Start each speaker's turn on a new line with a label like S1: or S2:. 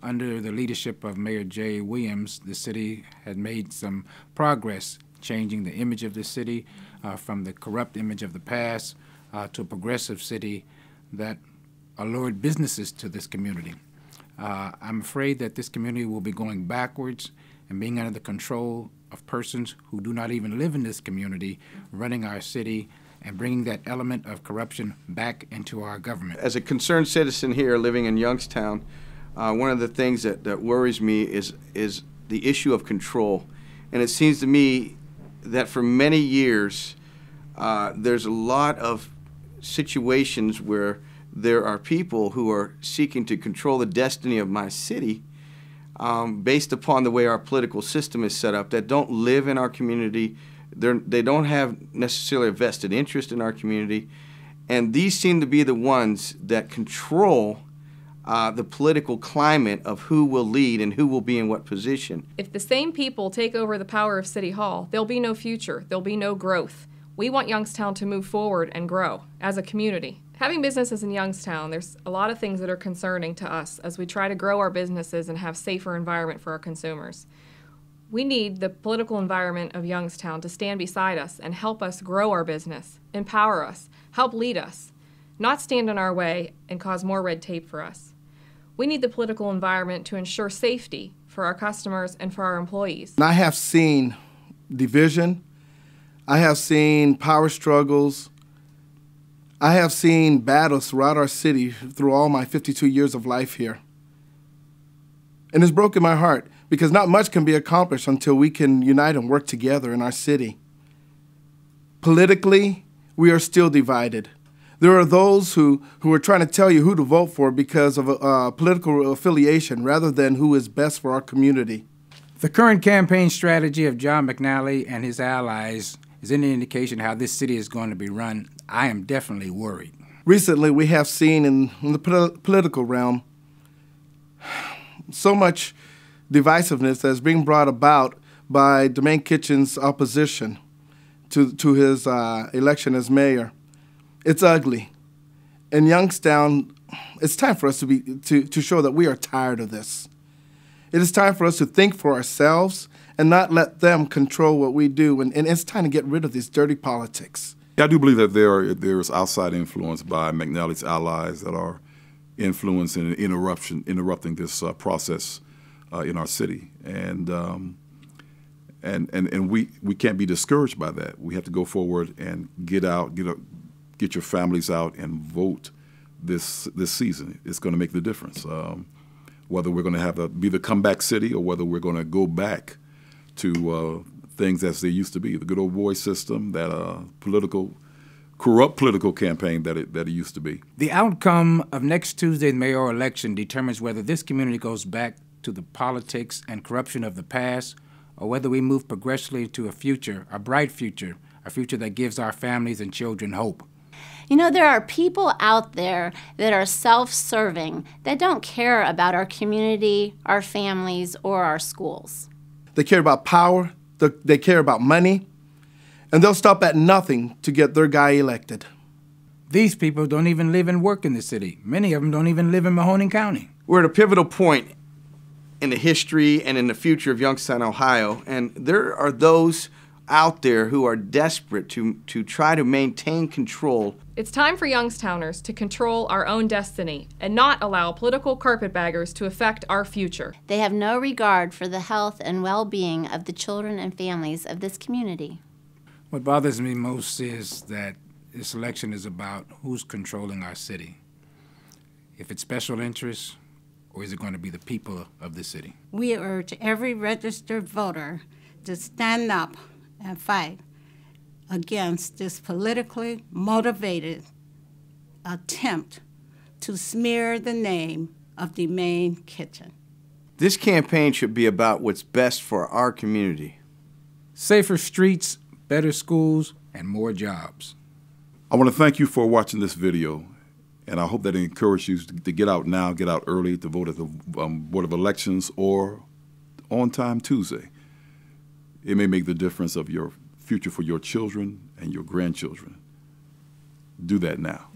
S1: under the leadership of Mayor Jay Williams, the city had made some progress changing the image of the city from the corrupt image of the past to a progressive city that allured businesses to this community. I'm afraid that this community will be going backwards and being under the control of persons who do not even live in this community, running our city and bringing that element of corruption back into our government.
S2: As a concerned citizen here living in Youngstown, one of the things that worries me is the issue of control. And it seems to me that for many years, there's a lot of situations where there are people who are seeking to control the destiny of my city based upon the way our political system is set up, that don't live in our community. They don't have necessarily a vested interest in our community. And these seem to be the ones that control the political climate of who will lead and who will be in what position.
S3: If the same people take over the power of City Hall, there'll be no future, there'll be no growth. We want Youngstown to move forward and grow as a community. Having businesses in Youngstown, there's a lot of things that are concerning to us as we try to grow our businesses and have a safer environment for our consumers. We need the political environment of Youngstown to stand beside us and help us grow our business, empower us, help lead us, not stand in our way and cause more red tape for us. We need the political environment to ensure safety for our customers and for our employees.
S4: I have seen division. I have seen power struggles. I have seen battles throughout our city through all my 52 years of life here. And it's broken my heart because not much can be accomplished until we can unite and work together in our city. Politically, we are still divided. There are those who are trying to tell you who to vote for because of a political affiliation rather than who is best for our community.
S1: The current campaign strategy of John McNally and his allies is any indication how this city is going to be run. I am definitely worried.
S4: Recently, we have seen in the political realm so much divisiveness that's being brought about by Domain Kitchen's opposition to his election as mayor. It's ugly. In Youngstown, it's time for us to show that we are tired of this. It is time for us to think for ourselves and not let them control what we do. And it's time to get rid of these dirty politics.
S5: I do believe that there is outside influence by McNally's allies that are influencing and interrupting this process in our city. And we can't be discouraged by that. We have to go forward and get your families out and vote this season. It's going to make the difference. Whether we're going to be the comeback city or whether we're going to go back to things as they used to be, the good old boy system, that corrupt political campaign that it used to be.
S1: The outcome of next Tuesday's mayoral election determines whether this community goes back to the politics and corruption of the past or whether we move progressively to a future, a bright future, a future that gives our families and children hope.
S6: You know, there are people out there that are self-serving, that don't care about our community, our families, or our schools.
S4: They care about power, they care about money, and they'll stop at nothing to get their guy elected.
S1: These people don't even live and work in the city. Many of them don't even live in Mahoning County.
S2: We're at a pivotal point in the history and in the future of Youngstown, Ohio, and there are those out there who are desperate to try to maintain control.
S3: It's time for Youngstowners to control our own destiny and not allow political carpetbaggers to affect our future.
S6: They have no regard for the health and well-being of the children and families of this community.
S1: What bothers me most is that this election is about who's controlling our city. If it's special interests, or is it going to be the people of the city?
S7: We urge every registered voter to stand up and fight against this politically motivated attempt to smear the name of Domain Kitchen.
S2: This campaign should be about what's best for our community.
S1: Safer streets, better schools, and more jobs.
S5: I want to thank you for watching this video, and I hope that it encourages you to get out now, get out early to vote at the Board of Elections or on time Tuesday. It may make the difference of your future for your children and your grandchildren. Do that now.